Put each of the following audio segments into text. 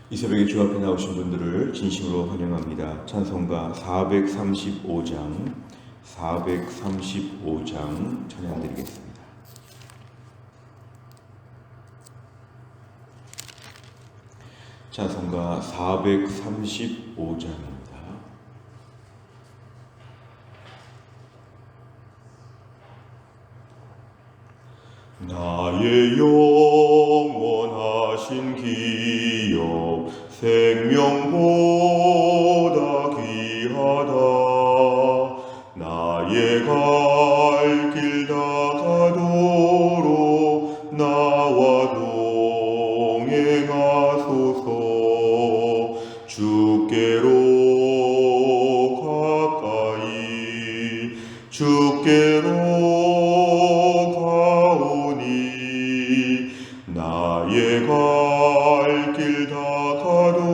이 새벽에 주 앞에 나오신 분들을 진심으로 환영합니다. 찬송가 435장 찬양드리겠습니다. 찬송가 435장입니다. 나의 영원하신 기업 생명보다 귀하다. 나의 갈 길 다가도록 나와 동행하소서. 주께로 가까이 주께로 나의 갈 길 다가도록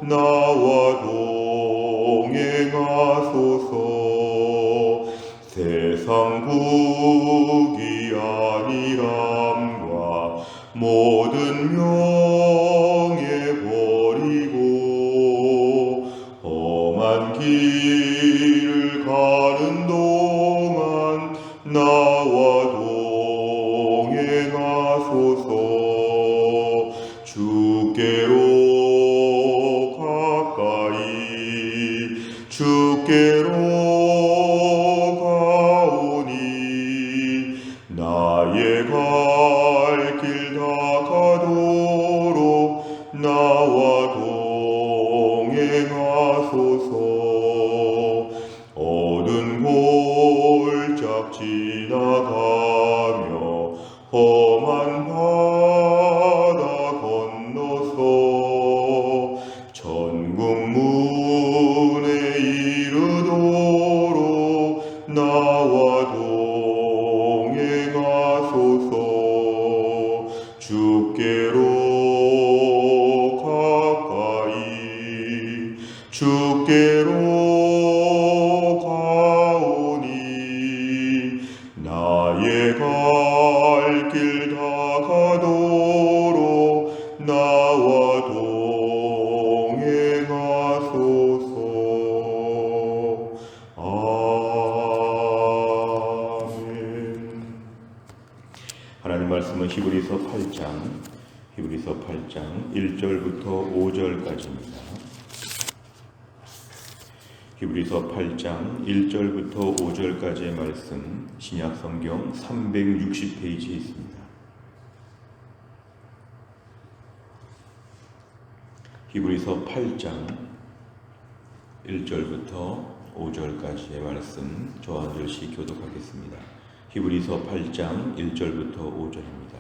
나와 동행하소서. 세상 부귀 안일함과 모든 명예 버리고 험한 길을 가는 동안 나와 동행하소서. 주께로 가까이 주께로 가오니 나의 갈 길 다가도록 나와 동행하소서. 어두운 골짝 지나가며 험한 바다 건너서 천국문에 이르도록 나와 동행하소서. 주께로 가까이 주께로 가오니 나의 갈 길 다가도록 나와 동행하소서. 아멘. 하나님 말씀은 히브리서 8장 1절부터 5절까지입니다. 히브리서 8장 1절부터 5절까지의 말씀, 신약성경 360페이지에 있습니다. 히브리서 8장 1절부터 5절까지의 말씀, 저 한 절씩 교독하겠습니다. 히브리서 8장 1절부터 5절입니다.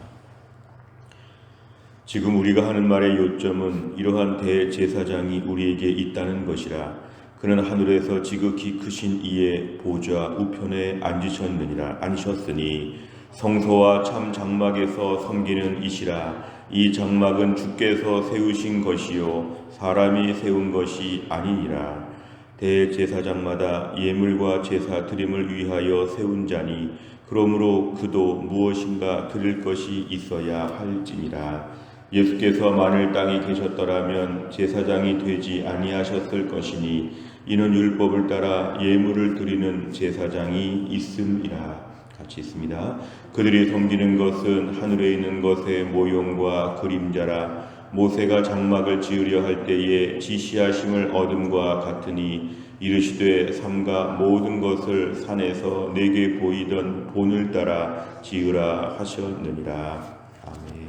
지금 우리가 하는 말의 요점은 이러한 대제사장이 우리에게 있다는 것이라. 그는 하늘에서 지극히 크신 이의 보좌 우편에 앉으셨으니 성소와 참 장막에서 섬기는 이시라. 이 장막은 주께서 세우신 것이요 사람이 세운 것이 아니니라. 대제사장마다 예물과 제사 드림을 위하여 세운 자니 그러므로 그도 무엇인가 드릴 것이 있어야 할지니라. 예수께서 만일 땅에 계셨더라면 제사장이 되지 아니하셨을 것이니 이는 율법을 따라 예물을 드리는 제사장이 있음이라. 같이 있습니다. 그들이 섬기는 것은 하늘에 있는 것의 모형과 그림자라. 모세가 장막을 지으려 할 때에 지시하심을 얻음과 같으니 이르시되 삼가 모든 것을 산에서 내게 보이던 본을 따라 지으라 하셨느니라. 아멘.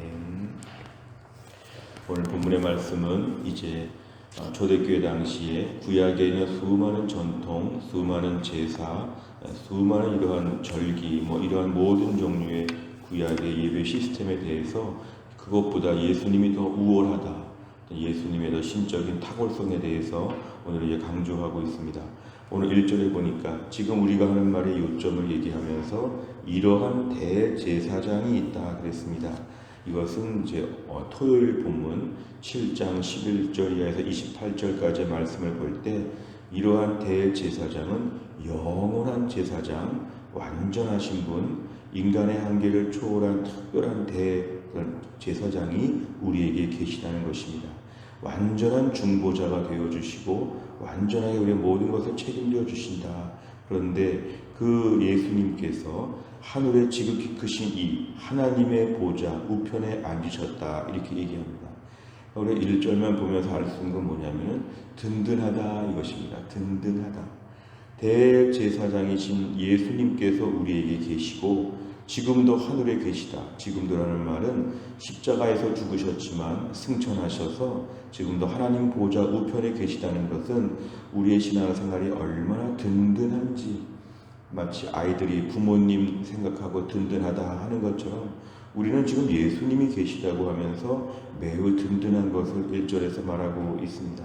오늘 본문의 말씀은 이제 초대교회 당시에 구약에 있는 수많은 전통, 수많은 제사, 수많은 이러한 절기, 이러한 모든 종류의 구약의 예배 시스템에 대해서 그것보다 예수님이 더 우월하다, 예수님의 더 신적인 탁월성에 대해서 오늘 이제 강조하고 있습니다. 오늘 1절에 보니까 지금 우리가 하는 말의 요점을 얘기하면서 이러한 대제사장이 있다 그랬습니다. 이것은 이제 토요일 본문 7장 11절 이하에서 28절까지의 말씀을 볼 때 이러한 대제사장은 영원한 제사장, 완전하신 분, 인간의 한계를 초월한 특별한 그런 제사장이 우리에게 계시다는 것입니다. 완전한 중보자가 되어주시고 완전하게 우리의 모든 것을 책임져 주신다. 그런데 그 예수님께서 하늘에 지극히 크신 이 하나님의 보좌 우편에 앉으셨다 이렇게 얘기합니다. 우리 1절만 보면서 알 수 있는 건 뭐냐면 든든하다 이것입니다. 든든하다. 대제사장이신 예수님께서 우리에게 계시고 지금도 하늘에 계시다. 지금도라는 말은 십자가에서 죽으셨지만 승천하셔서 지금도 하나님 보좌 우편에 계시다는 것은 우리의 신앙생활이 얼마나 든든한지, 마치 아이들이 부모님 생각하고 든든하다 하는 것처럼 우리는 지금 예수님이 계시다고 하면서 매우 든든한 것을 1절에서 말하고 있습니다.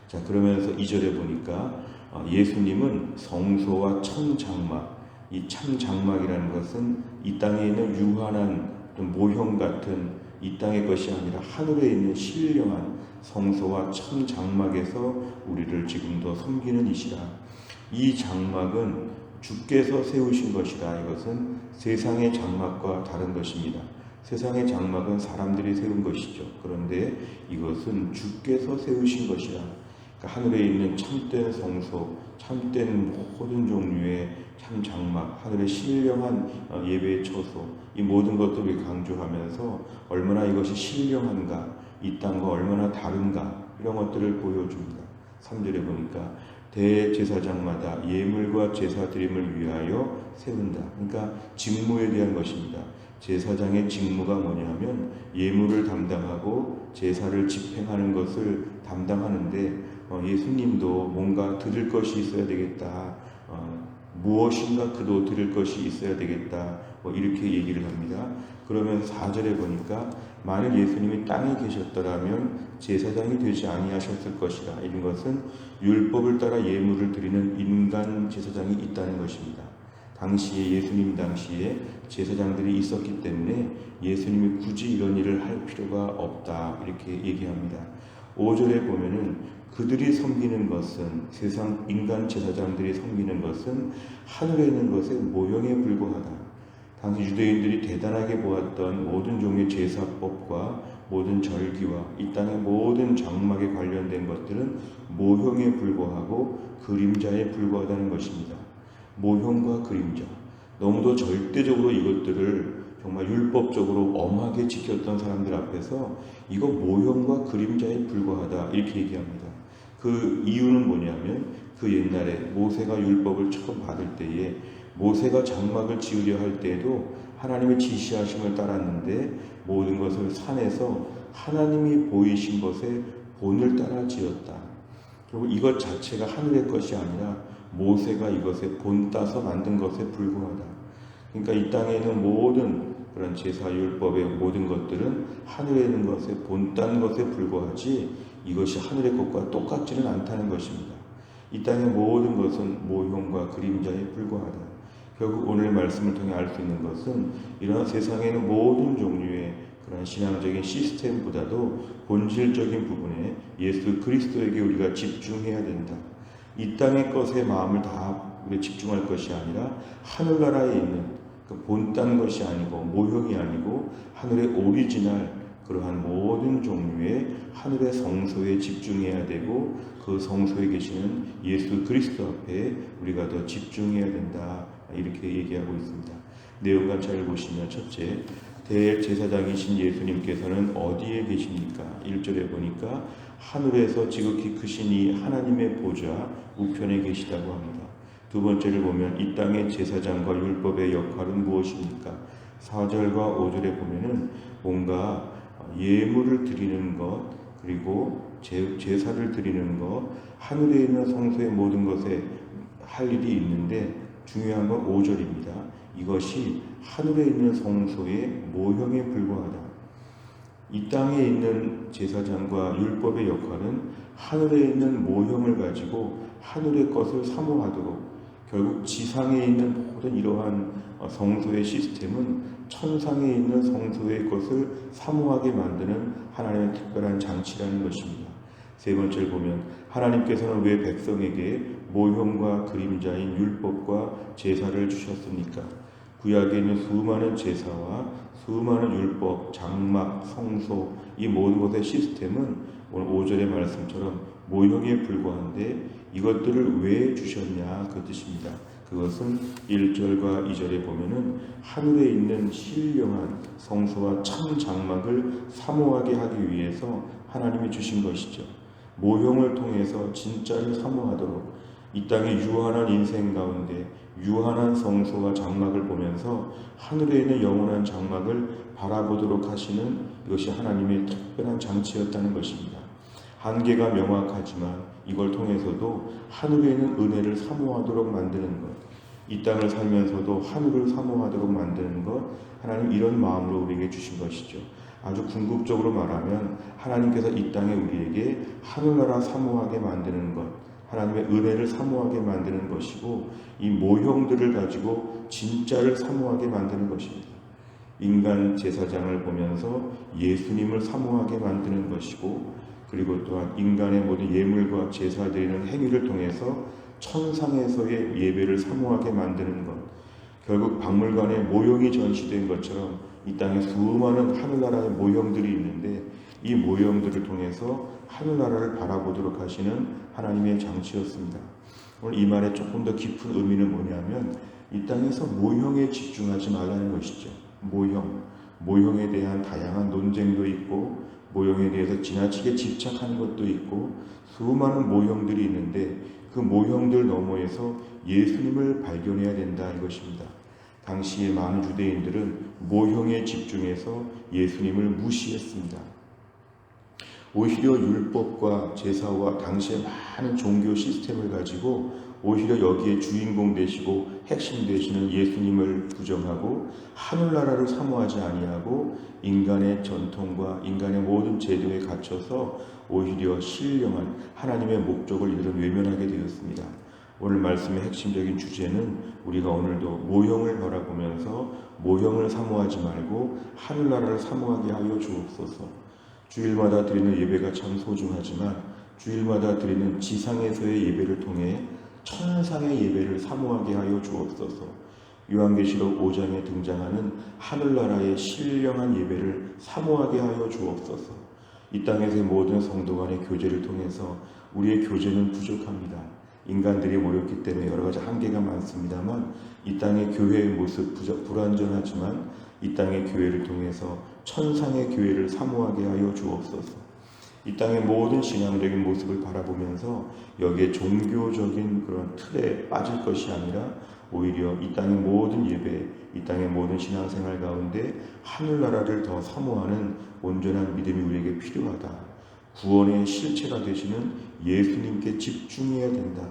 자, 그러면서 2절에 보니까 예수님은 성소와 참장막, 이 참장막이라는 것은 이 땅에 있는 유한한 모형 같은 이 땅의 것이 아니라 하늘에 있는 신령한 성소와 참장막에서 우리를 지금도 섬기는 이시라. 이 장막은 주께서 세우신 것이다. 이것은 세상의 장막과 다른 것입니다. 세상의 장막은 사람들이 세운 것이죠. 그런데 이것은 주께서 세우신 것이라. 그러니까 하늘에 있는 참된 성소, 참된 모든 종류의 참 장막, 하늘의 신령한 예배의 처소, 이 모든 것들을 강조하면서 얼마나 이것이 신령한가, 이 땅과 얼마나 다른가 이런 것들을 보여줍니다. 3절에 보니까 대제사장마다 예물과 제사 드림을 위하여 세운다. 그러니까 직무에 대한 것입니다. 제사장의 직무가 뭐냐면 예물을 담당하고 제사를 집행하는 것을 담당하는데 예수님도 뭔가 드릴 것이 있어야 되겠다. 무엇인가 그도 드릴 것이 있어야 되겠다. 이렇게 얘기를 합니다. 그러면 4절에 보니까 만일 예수님이 땅에 계셨더라면 제사장이 되지 아니하셨을 것이라. 이런 것은 율법을 따라 예물을 드리는 인간 제사장이 있다는 것입니다. 당시에 예수님 당시에 제사장들이 있었기 때문에 예수님이 굳이 이런 일을 할 필요가 없다 이렇게 얘기합니다. 5절에 보면은 그들이 섬기는 것은 세상 인간 제사장들이 섬기는 것은 하늘에 있는 것의 모형에 불과하다. 당시 유대인들이 대단하게 보았던 모든 종의 제사법과 모든 절기와 이 땅의 모든 장막에 관련된 것들은 모형에 불과하고 그림자에 불과하다는 것입니다. 모형과 그림자. 너무도 절대적으로 이것들을 정말 율법적으로 엄하게 지켰던 사람들 앞에서 이거 모형과 그림자에 불과하다 이렇게 얘기합니다. 그 이유는 뭐냐면 그 옛날에 모세가 율법을 처음 받을 때에 모세가 장막을 지으려 할 때에도 하나님의 지시하심을 따랐는데 모든 것을 산에서 하나님이 보이신 것에 본을 따라 지었다. 그리고 이것 자체가 하늘의 것이 아니라 모세가 이것에 본 따서 만든 것에 불과하다. 그러니까 이 땅에 있는 모든 그런 제사 율법의 모든 것들은 하늘에 있는 것에 본딴 것에 불과하지 이것이 하늘의 것과 똑같지는 않다는 것입니다. 이 땅의 모든 것은 모형과 그림자에 불과하다. 결국 오늘 말씀을 통해 알 수 있는 것은 이러한 세상에 있는 모든 종류의 그런 신앙적인 시스템보다도 본질적인 부분에 예수 그리스도에게 우리가 집중해야 된다. 이 땅의 것에 마음을 다 우리 집중할 것이 아니라 하늘나라에 있는 그 본딴 것이 아니고 모형이 아니고 하늘의 오리지널 그러한 모든 종류의 하늘의 성소에 집중해야 되고 그 성소에 계시는 예수 그리스도 앞에 우리가 더 집중해야 된다. 이렇게 얘기하고 있습니다. 내용 관찰을 보시면 첫째, 대제사장이신 예수님께서는 어디에 계십니까? 1절에 보니까 하늘에서 지극히 크신 이 하나님의 보좌 우편에 계시다고 합니다. 두 번째를 보면 이 땅의 제사장과 율법의 역할은 무엇입니까? 4절과 5절에 보면은 뭔가 예물을 드리는 것 그리고 제사를 드리는 것 하늘에 있는 성소의 모든 것에 할 일이 있는데 중요한 건 5절입니다. 이것이 하늘에 있는 성소의 모형에 불과하다. 이 땅에 있는 제사장과 율법의 역할은 하늘에 있는 모형을 가지고 하늘의 것을 사모하도록 결국 지상에 있는 모든 이러한 성소의 시스템은 천상에 있는 성소의 것을 사모하게 만드는 하나님의 특별한 장치라는 것입니다. 세 번째를 보면 하나님께서는 왜 백성에게 모형과 그림자인 율법과 제사를 주셨습니까? 구약에 있는 수많은 제사와 수많은 율법, 장막, 성소 이 모든 것의 시스템은 오늘 5절의 말씀처럼 모형에 불과한데 이것들을 왜 주셨냐 그 뜻입니다. 그것은 1절과 2절에 보면은 하늘에 있는 신령한 성소와 참 장막을 사모하게 하기 위해서 하나님이 주신 것이죠. 모형을 통해서 진짜를 사모하도록 이 땅의 유한한 인생 가운데 유한한 성소와 장막을 보면서 하늘에 있는 영원한 장막을 바라보도록 하시는 이것이 하나님의 특별한 장치였다는 것입니다. 한계가 명확하지만 이걸 통해서도 하늘에 있는 은혜를 사모하도록 만드는 것, 이 땅을 살면서도 하늘을 사모하도록 만드는 것, 하나님 이런 마음으로 우리에게 주신 것이죠. 아주 궁극적으로 말하면 하나님께서 이 땅에 우리에게 하늘나라 사모하게 만드는 것, 하나님의 은혜를 사모하게 만드는 것이고 이 모형들을 가지고 진짜를 사모하게 만드는 것입니다. 인간 제사장을 보면서 예수님을 사모하게 만드는 것이고 그리고 또한 인간의 모든 예물과 제사 드리는 행위를 통해서 천상에서의 예배를 사모하게 만드는 것, 결국 박물관에 모형이 전시된 것처럼 이 땅에 수많은 하늘나라의 모형들이 있는데 이 모형들을 통해서 하늘나라를 바라보도록 하시는 하나님의 장치였습니다. 오늘 이 말에 조금 더 깊은 의미는 뭐냐면 이 땅에서 모형에 집중하지 말라는 것이죠. 모형에 대한 다양한 논쟁도 있고 모형에 대해서 지나치게 집착하는 것도 있고 수많은 모형들이 있는데 그 모형들 너머에서 예수님을 발견해야 된다 이것입니다. 당시의 많은 유대인들은 모형에 집중해서 예수님을 무시했습니다. 오히려 율법과 제사와 당시의 많은 종교 시스템을 가지고 오히려 여기에 주인공 되시고 핵심 되시는 예수님을 부정하고 하늘나라를 사모하지 아니하고 인간의 전통과 인간의 모든 제도에 갇혀서 오히려 신령한 하나님의 목적을 이들은 외면하게 되었습니다. 오늘 말씀의 핵심적인 주제는 우리가 오늘도 모형을 바라보면서 모형을 사모하지 말고 하늘나라를 사모하게 하여 주옵소서. 주일마다 드리는 예배가 참 소중하지만 주일마다 드리는 지상에서의 예배를 통해 천상의 예배를 사모하게 하여 주옵소서. 요한계시록 5장에 등장하는 하늘나라의 신령한 예배를 사모하게 하여 주옵소서. 이 땅에서의 모든 성도 간의 교제를 통해서 우리의 교제는 부족합니다. 인간들이 모였기 때문에 여러 가지 한계가 많습니다만 이 땅의 교회의 모습 불완전하지만 이 땅의 교회를 통해서 천상의 교회를 사모하게 하여 주옵소서. 이 땅의 모든 신앙적인 모습을 바라보면서 여기에 종교적인 그런 틀에 빠질 것이 아니라 오히려 이 땅의 모든 예배, 이 땅의 모든 신앙생활 가운데 하늘나라를 더 사모하는 온전한 믿음이 우리에게 필요하다. 구원의 실체가 되시는 예수님께 집중해야 된다.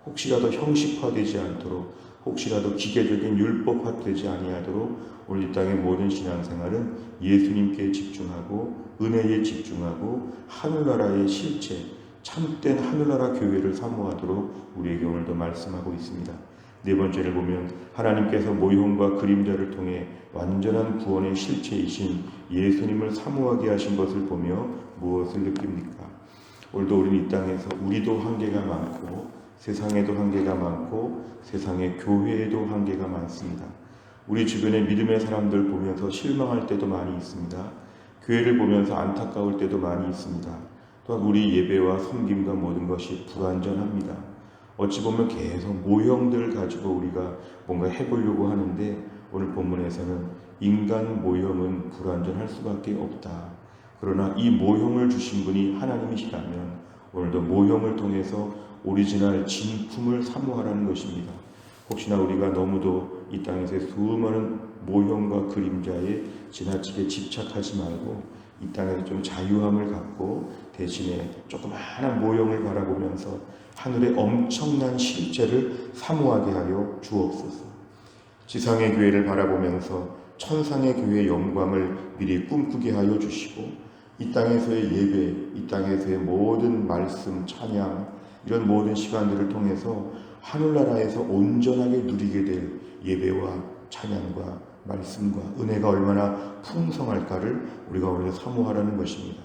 혹시라도 형식화되지 않도록, 혹시라도 기계적인 율법화되지 아니하도록 우리 이 땅의 모든 신앙생활은 예수님께 집중하고 은혜에 집중하고 하늘나라의 실체, 참된 하늘나라 교회를 사모하도록 우리에게 오늘도 말씀하고 있습니다. 네 번째를 보면 하나님께서 모형과 그림자를 통해 완전한 구원의 실체이신 예수님을 사모하게 하신 것을 보며 무엇을 느낍니까? 오늘도 우리는 이 땅에서 우리도 한계가 많고 세상에도 한계가 많고 세상의 교회에도 한계가 많습니다. 우리 주변의 믿음의 사람들 보면서 실망할 때도 많이 있습니다. 교회를 보면서 안타까울 때도 많이 있습니다. 또한 우리 예배와 섬김과 모든 것이 불완전합니다. 어찌 보면 계속 모형들을 가지고 우리가 뭔가 해보려고 하는데 오늘 본문에서는 인간 모형은 불완전할 수밖에 없다. 그러나 이 모형을 주신 분이 하나님이시라면 오늘도 모형을 통해서 오리지널 진품을 사모하라는 것입니다. 혹시나 우리가 너무도 이 땅에서의 수많은 모형과 그림자에 지나치게 집착하지 말고 이 땅에서 좀 자유함을 갖고 대신에 조그마한 모형을 바라보면서 하늘의 엄청난 실체를 사모하게 하여 주옵소서. 지상의 교회를 바라보면서 천상의 교회의 영광을 미리 꿈꾸게 하여 주시고 이 땅에서의 예배, 이 땅에서의 모든 말씀, 찬양 이런 모든 시간들을 통해서 하늘나라에서 온전하게 누리게 될 예배와 찬양과 말씀과 은혜가 얼마나 풍성할까를 우리가 오늘 사모하라는 것입니다.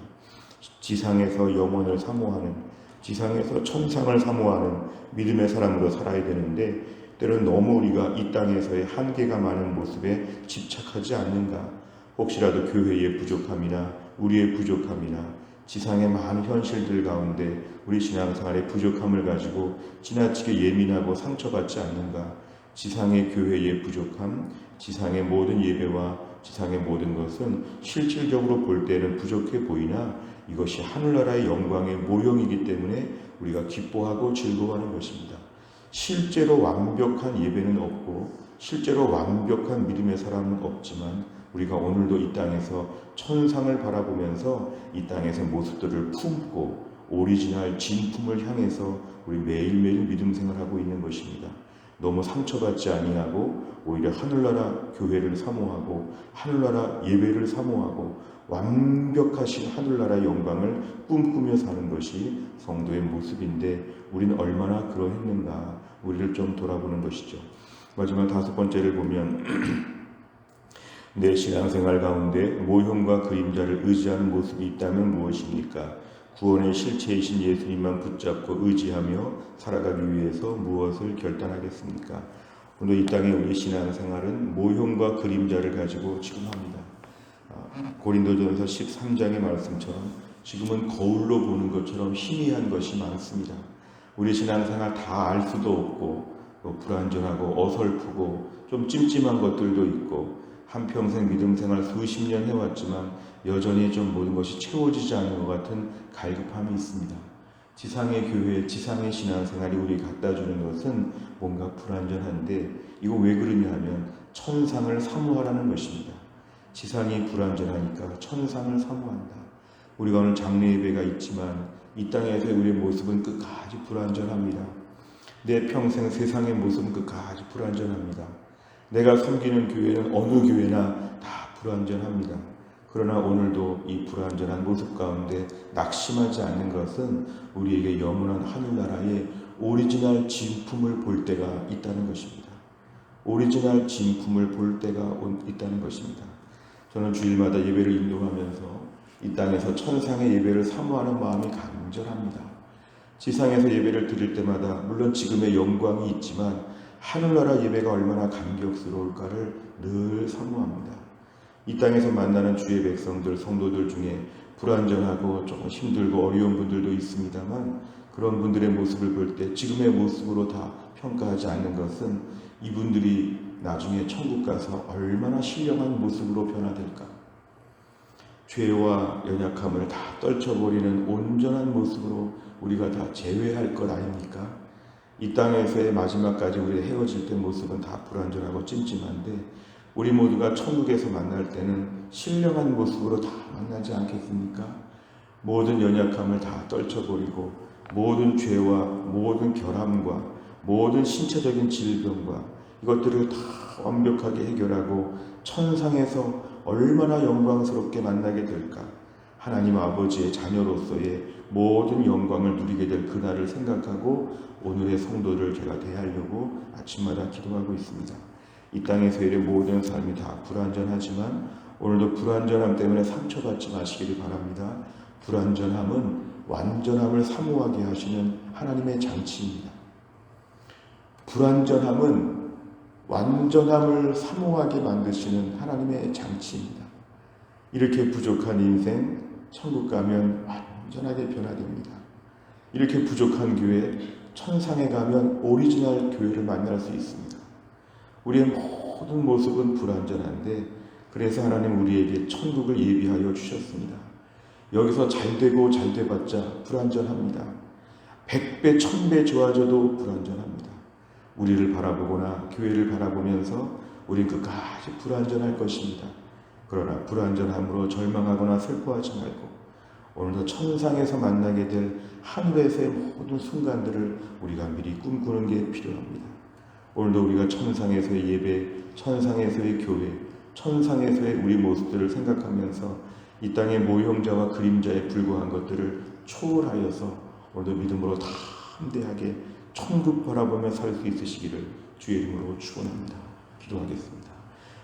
지상에서 영원을 사모하는, 지상에서 천상을 사모하는 믿음의 사람으로 살아야 되는데 때로는 너무 우리가 이 땅에서의 한계가 많은 모습에 집착하지 않는가? 혹시라도 교회의 부족함이나 우리의 부족함이나 지상의 많은 현실들 가운데 우리 신앙생활의 부족함을 가지고 지나치게 예민하고 상처받지 않는가? 지상의 교회의 부족함, 지상의 모든 예배와 지상의 모든 것은 실질적으로 볼 때는 부족해 보이나 이것이 하늘나라의 영광의 모형이기 때문에 우리가 기뻐하고 즐거워하는 것입니다. 실제로 완벽한 예배는 없고 실제로 완벽한 믿음의 사람은 없지만 우리가 오늘도 이 땅에서 천상을 바라보면서 이 땅에서 모습들을 품고 오리지널 진품을 향해서 우리 매일매일 믿음 생활하고 있는 것입니다. 너무 상처받지 아니하고 오히려 하늘나라 교회를 사모하고 하늘나라 예배를 사모하고 완벽하신 하늘나라 영광을 꿈꾸며 사는 것이 성도의 모습인데 우리는 얼마나 그러했는가 우리를 좀 돌아보는 것이죠. 마지막 5번째를 보면 내 신앙생활 가운데 모형과 그림자를 의지하는 모습이 있다면 무엇입니까? 구원의 실체이신 예수님만 붙잡고 의지하며 살아가기 위해서 무엇을 결단하겠습니까? 오늘 이 땅에 우리 신앙생활은 모형과 그림자를 가지고 지금 합니다. 고린도전서 13장의 말씀처럼 지금은 거울로 보는 것처럼 희미한 것이 많습니다. 우리 신앙생활 다 알 수도 없고 불완전하고 어설프고 좀 찜찜한 것들도 있고 한평생 믿음 생활 수십 년 해왔지만 여전히 좀 모든 것이 채워지지 않는 것 같은 갈급함이 있습니다. 지상의 교회, 지상의 신앙생활이 우리 갖다 주는 것은 뭔가 불완전한데 이거 왜 그러냐 하면 천상을 사모하라는 것입니다. 지상이 불완전하니까 천상을 사모한다. 우리가 오늘 장례 예배가 있지만 이 땅에서의 우리의 모습은 끝까지 불완전합니다. 내 평생 세상의 모습은 끝까지 불완전합니다. 내가 섬기는 교회는 어느 교회나 다 불완전합니다. 그러나 오늘도 이 불완전한 모습 가운데 낙심하지 않는 것은 우리에게 영원한 하늘나라의 오리지널 진품을 볼 때가 있다는 것입니다. 오리지널 진품을 볼 때가 있다는 것입니다. 저는 주일마다 예배를 인도하면서 이 땅에서 천상의 예배를 사모하는 마음이 간절합니다. 지상에서 예배를 드릴 때마다 물론 지금의 영광이 있지만 하늘나라 예배가 얼마나 감격스러울까를 늘 사모합니다. 이 땅에서 만나는 주의 백성들, 성도들 중에 불완전하고 조금 힘들고 어려운 분들도 있습니다만 그런 분들의 모습을 볼 때 지금의 모습으로 다 평가하지 않는 것은 이분들이 나중에 천국 가서 얼마나 신령한 모습으로 변화될까? 죄와 연약함을 다 떨쳐버리는 온전한 모습으로 우리가 다 재회할 것 아닙니까? 이 땅에서의 마지막까지 우리 헤어질 때 모습은 다 불완전하고 찜찜한데 우리 모두가 천국에서 만날 때는 신령한 모습으로 다 만나지 않겠습니까? 모든 연약함을 다 떨쳐버리고 모든 죄와 모든 결함과 모든 신체적인 질병과 이것들을 다 완벽하게 해결하고 천상에서 얼마나 영광스럽게 만나게 될까? 하나님 아버지의 자녀로서의 모든 영광을 누리게 될 그날을 생각하고 오늘의 성도를 제가 대하려고 아침마다 기도하고 있습니다. 이 땅에서의 모든 삶이 다 불완전하지만 오늘도 불완전함 때문에 상처받지 마시기를 바랍니다. 불완전함은 완전함을 사모하게 하시는 하나님의 장치입니다. 불완전함은 완전함을 사모하게 만드시는 하나님의 장치입니다. 이렇게 부족한 인생, 천국 가면 완전하게 변화됩니다. 이렇게 부족한 교회, 천상에 가면 오리지널 교회를 만날 수 있습니다. 우리의 모든 모습은 불완전한데 그래서 하나님 우리에게 천국을 예비하여 주셨습니다. 여기서 잘되고 잘돼봤자 불완전합니다. 100배, 1000배 좋아져도 불완전합니다. 우리를 바라보거나 교회를 바라보면서 우린 끝까지 불완전할 것입니다. 그러나 불완전함으로 절망하거나 슬퍼하지 말고 오늘도 천상에서 만나게 될 하늘에서의 모든 순간들을 우리가 미리 꿈꾸는 게 필요합니다. 오늘도 우리가 천상에서의 예배, 천상에서의 교회, 천상에서의 우리 모습들을 생각하면서 이 땅의 모형자와 그림자에 불과한 것들을 초월하여서 오늘도 믿음으로 담대하게 천국 바라보며 살 수 있으시기를 주의 이름으로 축원합니다. 기도하겠습니다.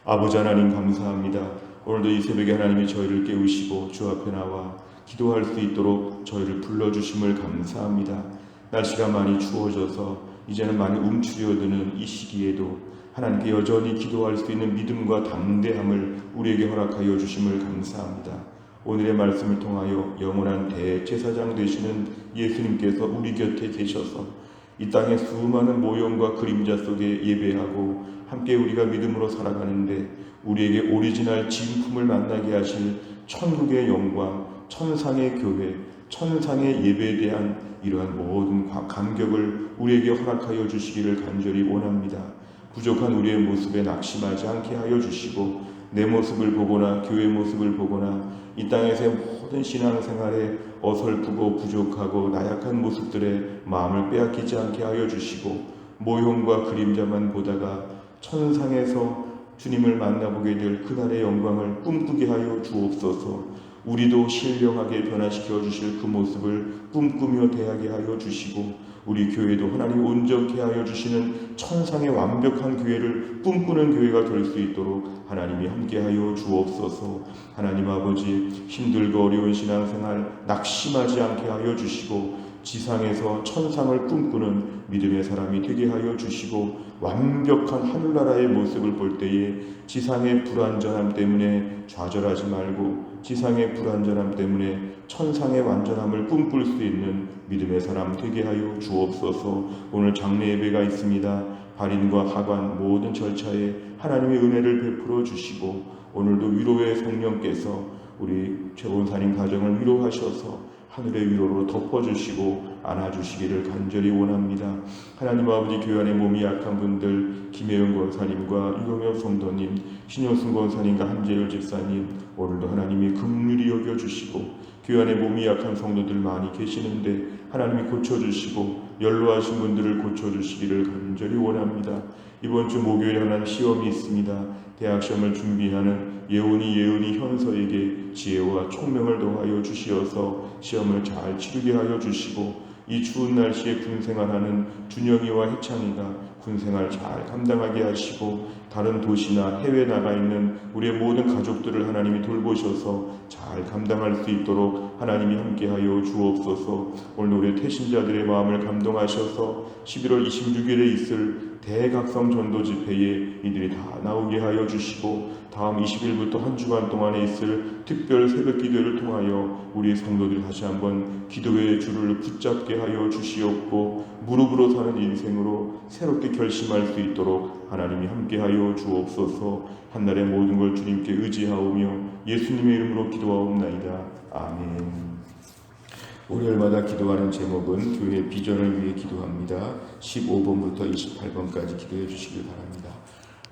아버지 하나님 감사합니다. 오늘도 이 새벽에 하나님이 저희를 깨우시고 주 앞에 나와 기도할 수 있도록 저희를 불러주심을 감사합니다. 날씨가 많이 추워져서 이제는 많이 움츠려드는 이 시기에도 하나님께 여전히 기도할 수 있는 믿음과 담대함을 우리에게 허락하여 주심을 감사합니다. 오늘의 말씀을 통하여 영원한 대제사장 되시는 예수님께서 우리 곁에 계셔서 이 땅의 수많은 모형과 그림자 속에 예배하고 함께 우리가 믿음으로 살아가는데 우리에게 오리지널 진품을 만나게 하실 천국의 영광, 천상의 교회, 천상의 예배에 대한 이러한 모든 감격을 우리에게 허락하여 주시기를 간절히 원합니다. 부족한 우리의 모습에 낙심하지 않게 하여 주시고 내 모습을 보거나 교회 모습을 보거나 이 땅에서의 모든 신앙생활에 어설프고 부족하고 나약한 모습들의 마음을 빼앗기지 않게 하여 주시고 모형과 그림자만 보다가 천상에서 주님을 만나보게 될 그날의 영광을 꿈꾸게 하여 주옵소서. 우리도 신령하게 변화시켜 주실 그 모습을 꿈꾸며 대하게 하여 주시고 우리 교회도 하나님 온전케 하여 주시는 천상의 완벽한 교회를 꿈꾸는 교회가 될 수 있도록 하나님이 함께하여 주옵소서. 하나님 아버지, 힘들고 어려운 신앙생활 낙심하지 않게 하여 주시고 지상에서 천상을 꿈꾸는 믿음의 사람이 되게 하여 주시고 완벽한 하늘나라의 모습을 볼 때에 지상의 불완전함 때문에 좌절하지 말고 지상의 불완전함 때문에 천상의 완전함을 꿈꿀 수 있는 믿음의 사람 되게 하여 주옵소서. 오늘 장례 예배가 있습니다. 발인과 하관 모든 절차에 하나님의 은혜를 베풀어 주시고 오늘도 위로의 성령께서 우리 최원사님 가정을 위로하셔서 하늘의 위로로 덮어주시고 안아주시기를 간절히 원합니다. 하나님 아버지, 교회 안에 몸이 약한 분들 김혜영 권사님과 유경엽 성도님, 신효순 권사님과 한재열 집사님 오늘도 하나님이 긍휼히 여겨주시고 교회 안에 몸이 약한 성도들 많이 계시는데 하나님이 고쳐주시고 연로하신 분들을 고쳐주시기를 간절히 원합니다. 이번 주 목요일에 하나님 시험이 있습니다. 대학 시험을 준비하는 예은이 현서에게 지혜와 총명을 더하여 주시어서 시험을 잘 치르게 하여 주시고 이 추운 날씨에 군생활하는 준영이와 해창이가 군생활 잘 감당하게 하시고 다른 도시나 해외 나가 있는 우리의 모든 가족들을 하나님이 돌보셔서 잘 감당할 수 있도록 하나님이 함께하여 주옵소서. 오늘 우리 태신자들의 마음을 감동하셔서 11월 26일에 있을 대각성 전도 집회에 이들이 다 나오게 하여 주시고 다음 20일부터 한 주간 동안에 있을 특별 새벽 기도를 통하여 우리 성도들이 다시 한번 기도의 줄을 붙잡게 하여 주시옵고 무릎으로 사는 인생으로 새롭게 결심할 수 있도록 하나님이 함께하여 주옵소서. 한날의 모든 걸 주님께 의지하오며 예수님의 이름으로 기도하옵나이다. 아멘. 월요일마다 기도하는 제목은 교회 비전을 위해 기도합니다. 15번부터 28번까지 기도해 주시길 바랍니다.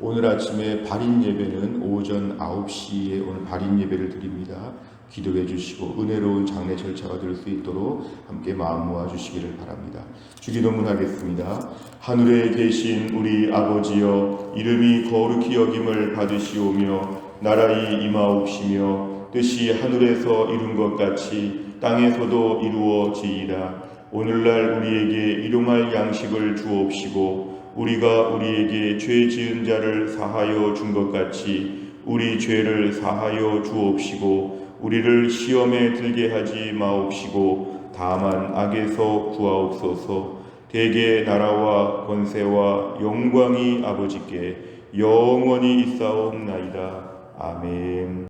오늘 아침에 발인 예배는 오전 9시에 오늘 발인 예배를 드립니다. 기도해 주시고 은혜로운 장례 절차가 될 수 있도록 함께 마음 모아 주시기를 바랍니다. 주기도문 하겠습니다. 하늘에 계신 우리 아버지여, 이름이 거룩히 여김을 받으시오며 나라의 임하옵시며 뜻이 하늘에서 이룬 것 같이 땅에서도 이루어지이다. 오늘날 우리에게 일용할 양식을 주옵시고 우리가 우리에게 죄 지은 자를 사하여 준 것 같이 우리 죄를 사하여 주옵시고 우리를 시험에 들게 하지 마옵시고 다만 악에서 구하옵소서. 대개 나라와 권세와 영광이 아버지께 영원히 있사옵나이다. 아멘.